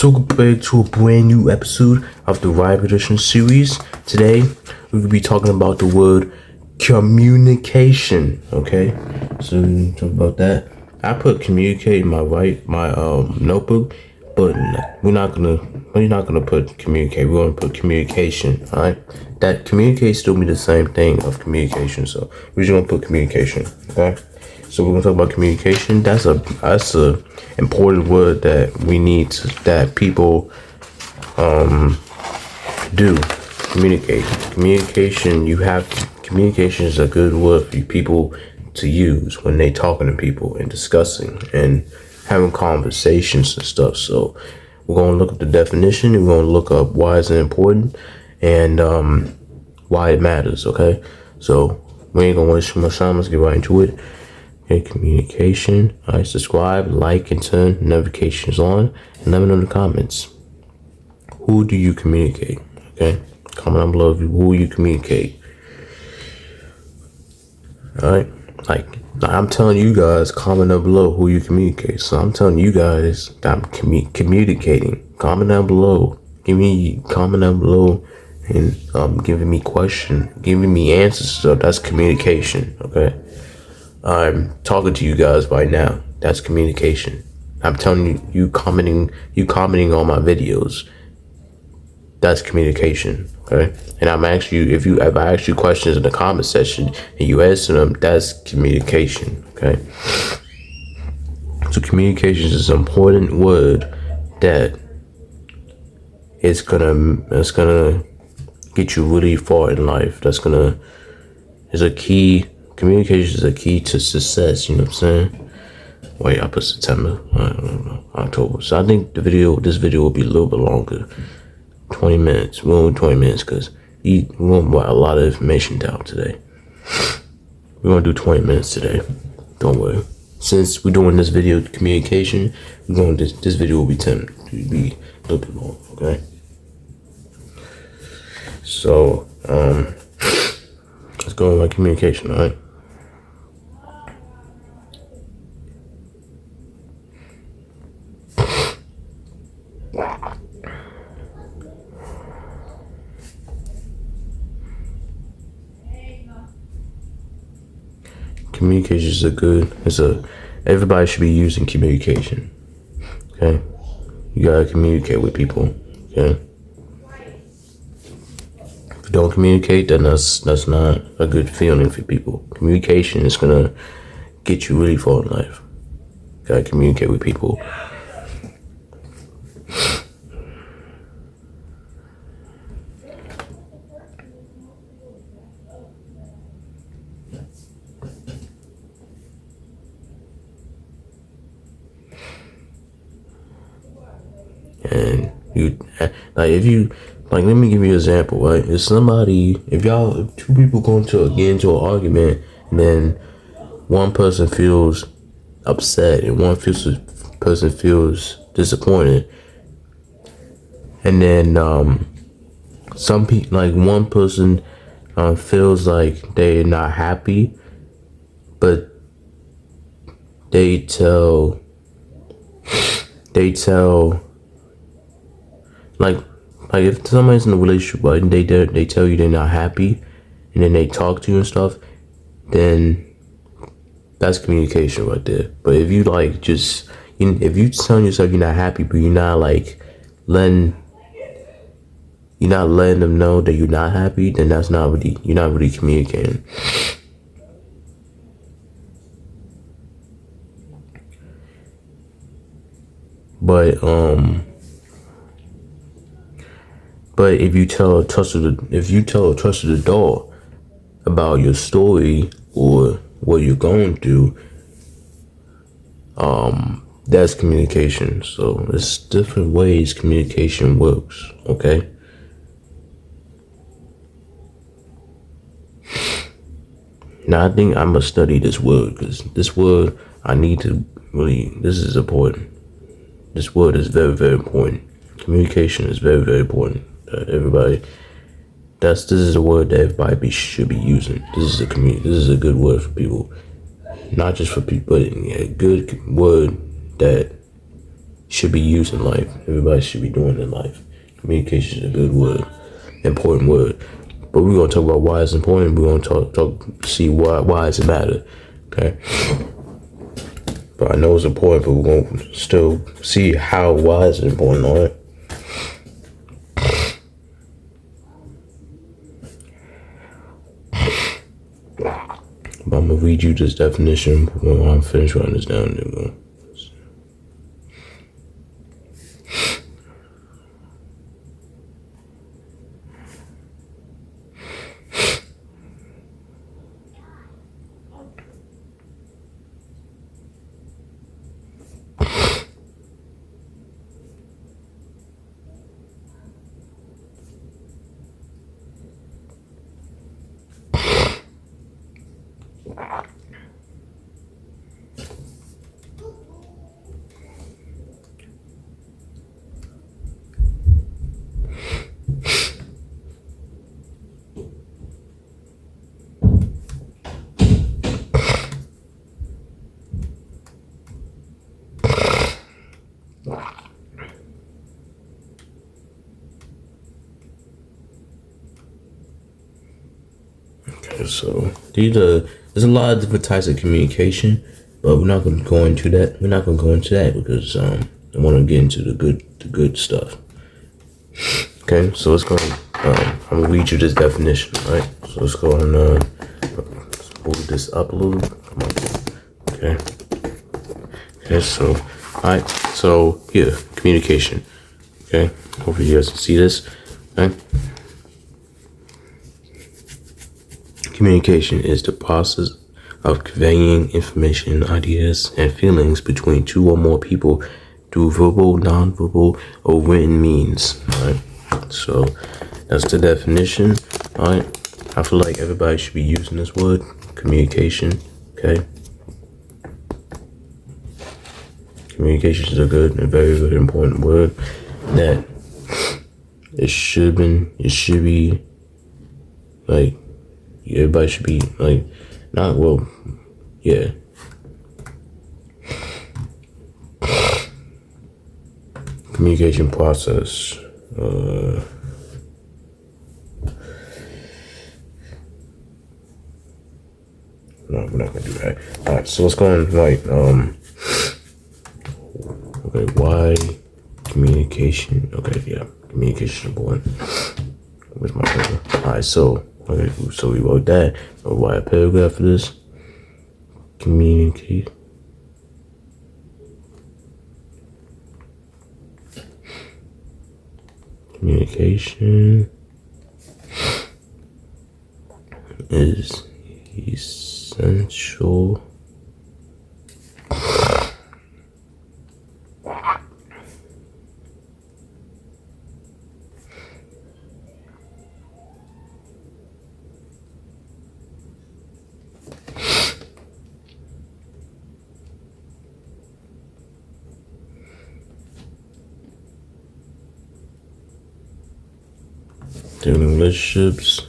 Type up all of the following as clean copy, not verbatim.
So back to a brand new episode of the Rhyme Edition series. Today we will be talking about the word communication. Okay, so we talk about that. I put communicate in my notebook, but we're not gonna put communicate. We're gonna put communication. All right, that communicate still be the same thing of communication. So we're just gonna put communication. Okay. So we're gonna talk about communication. That's a important word that we need that people do. Communicate. Communication is a good word for people to use when they talking to people and discussing and having conversations and stuff. So we're gonna look up the definition and we're gonna look up why it's important and why it matters. Okay. So we ain't gonna waste too much time. Let's get right into it. Okay, communication. All right, subscribe, like, and turn notifications on, and let me know in the comments. Who do you communicate? Okay, comment down below who you communicate. All right, like I'm telling you guys, comment down below who you communicate. So I'm telling you guys that I'm communicating. Comment down below. Comment down below and giving me questions, giving me answers. So that's communication. Okay. I'm talking to you guys right now. That's communication. I'm telling you, you commenting on my videos. That's communication. Okay. And I'm asking you, if I ask you questions in the comment section and you answer them, that's communication. Okay. So communication is an important word that it's gonna get you really far in life. Is a key. Communication is a key to success, you know what I'm saying? Wait, I put September, I don't know, October. So I think this video will be a little bit longer. 20 minutes, we're only 20 minutes because we won't put a lot of information down today. We're gonna do 20 minutes today, don't worry. Since we're doing this video communication, this video will be a little bit long, okay? So, let's go with my communication, all right? Communication is everybody should be using communication. Okay, you gotta communicate with people. Okay, if you don't communicate, then that's not a good feeling for people. Communication is gonna get you really far in life. You gotta communicate with people. And let me give you an example, right? If two people get into an argument, and then one person feels upset and one person feels disappointed, and then some people, like one person feels like they're not happy, but they tell like if somebody's in a relationship, but they tell you they're not happy, and then they talk to you and stuff, then that's communication right there. But if you if you telling yourself you're not happy, but you're not letting them know that you're not happy, then you're not really communicating. But if you tell a trusted adult about your story or what you're going through, that's communication. So there's different ways communication works. Okay. Now I think I must study this word, because this word this is important. This word is very, very important. Communication is very, very important. This is a word that everybody should be using. This is a good word for people, not just for people, but a good word that should be used in life. Everybody should be doing in life. Communication is a good word, important word. But we're gonna talk about why it's important. We're gonna talk see why it's matter. Okay. But I know it's important, but we're gonna still see why it's important, all right? But I'm gonna read you this definition when I'm finished writing this down. Okay, so there's a lot of different types of communication, but we're not gonna go into that. We're not gonna go into that because I want to get into the good stuff. Okay, so let's go. I'm gonna read you this definition, right? So let's go and let's move this up a little. Come on. Okay. Okay, so alright, so here, communication. Okay, hopefully you guys can see this. Okay. Communication is the process of conveying information, ideas, and feelings between two or more people through verbal, nonverbal, or written means. Right? So that's the definition. Alright. I feel like everybody should be using this word, communication. Okay. Communication is a good and very, very important word that it should be like, everybody should be like, not well, yeah. Communication process. No, we're not gonna do that. All right, so let's go on. Like, okay, why communication? Okay, yeah, communication is important. Where's my paper? All right, so okay, so we wrote that. Why a paragraph for this? Communicate. Communication is essential during relationships.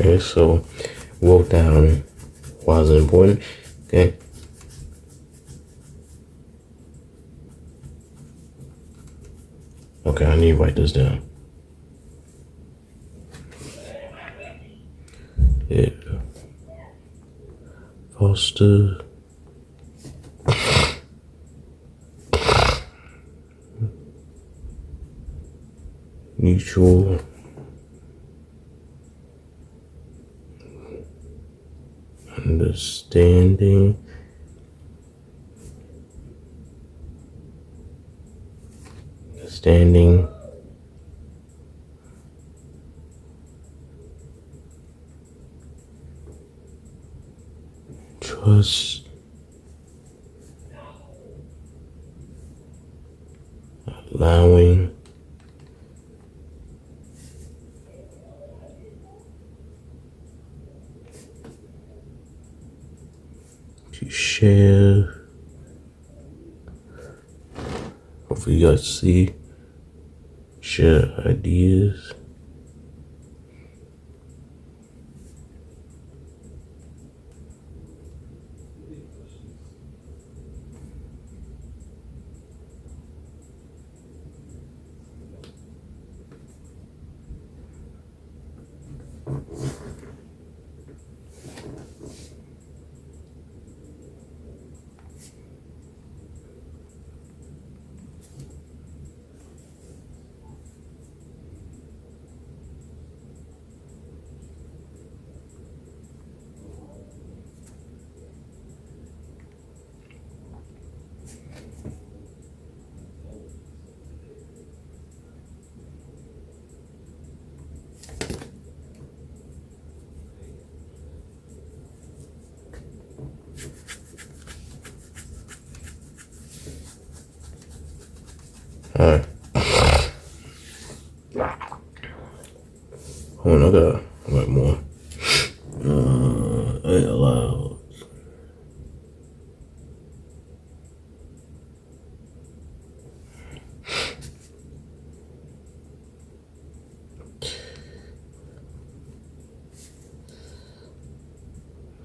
Okay, so wrote down why is it important. Okay. Okay, I need to write this down. Yeah. Foster mutual understanding trust, allowing to share. Hopefully you guys see, share ideas. Alright. Hold on, I gotta write more. Allow.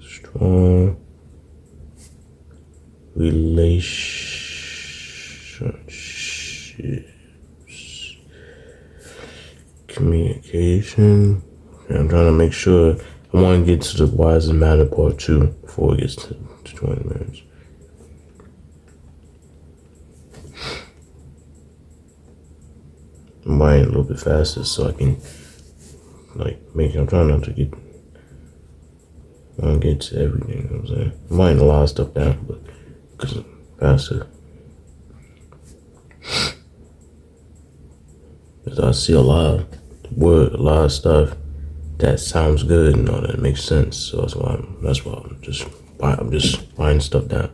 Strong relationships. Communication. Okay, I'm trying to make sure. I want to get to the why does it matter part 2 before it gets to 20 minutes. I'm writing a little bit faster so I can I'm trying not to get I want to get to everything, you know what I'm saying? I'm writing a lot of stuff down, but because I'm faster. Because I see a lot of stuff that sounds good and all that makes sense. So that's why I'm just writing stuff down.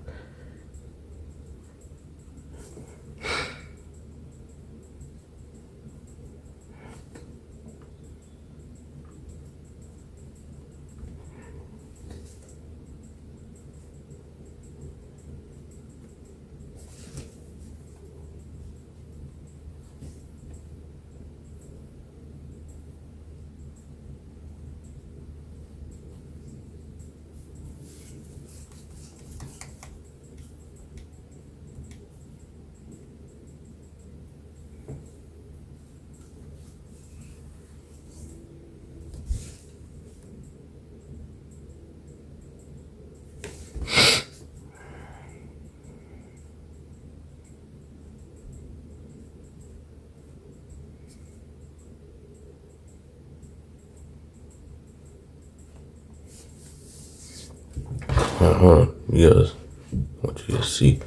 You guys, I want you to see.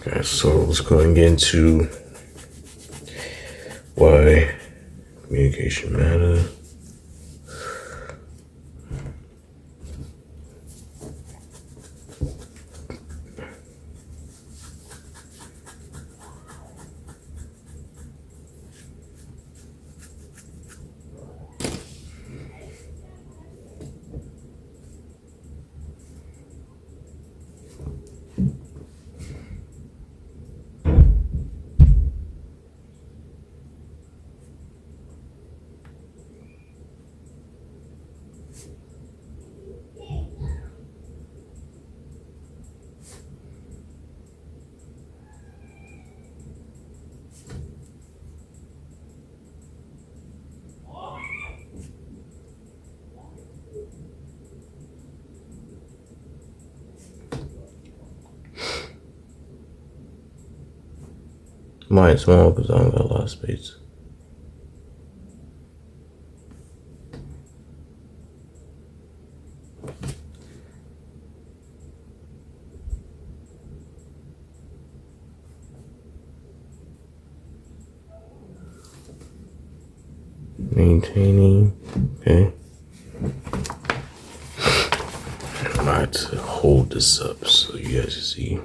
Okay, so let's go and get into why communication matters. Mine's small because I don't got a lot of space. Maintaining. Okay. I'm about to hold this up so you guys can see.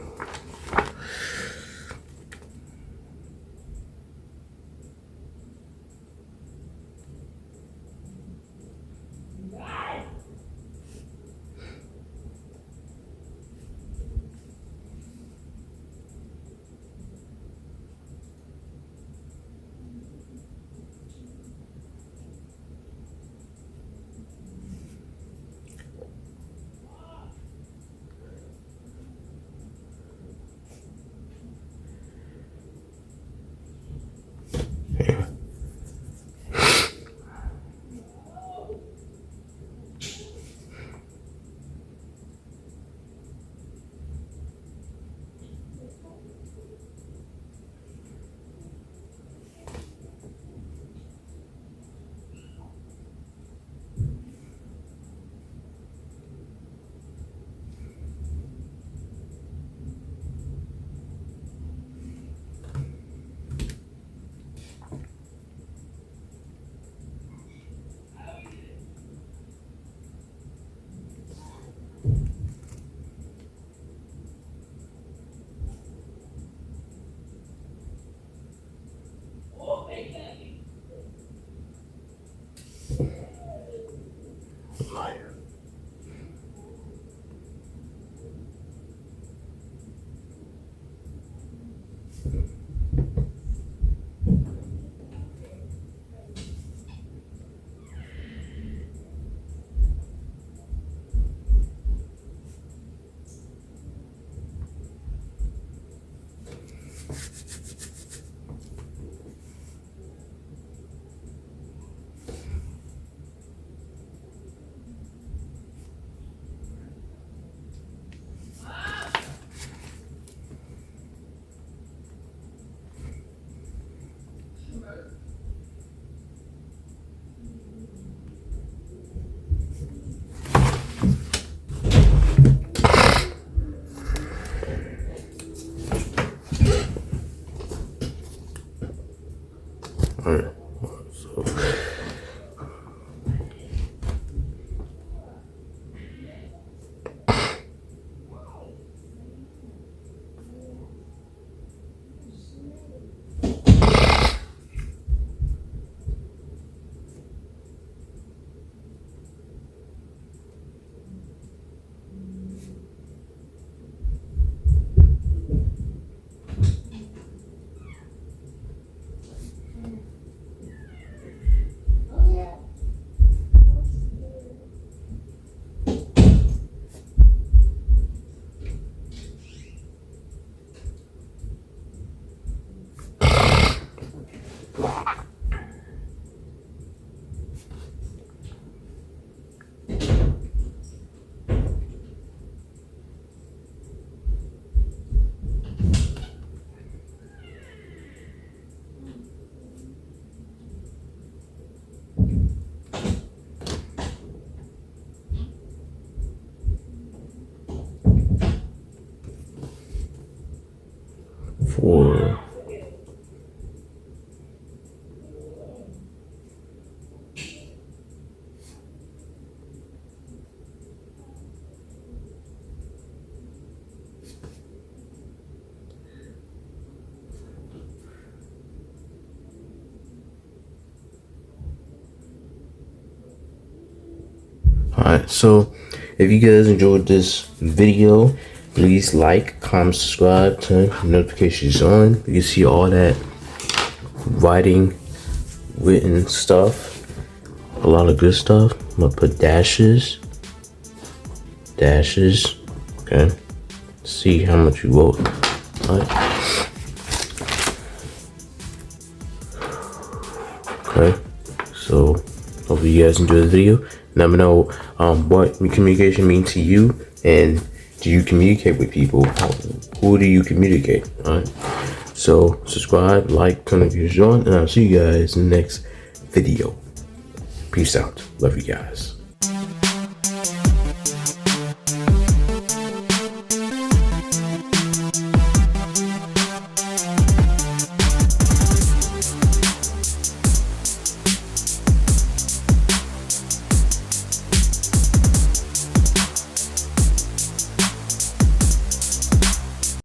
for Alright, so if you guys enjoyed this video, please like, comment, subscribe, turn notifications on. You can see all that written stuff, a lot of good stuff. I'm gonna put dashes, okay, see how much you wrote. Alright. Okay, so hopefully you guys enjoyed the video. Let me know what communication means to you, and do you communicate with people? Who do you communicate? Alright, so subscribe, like, turn notifications on, and I'll see you guys in the next video. Peace out. Love you guys.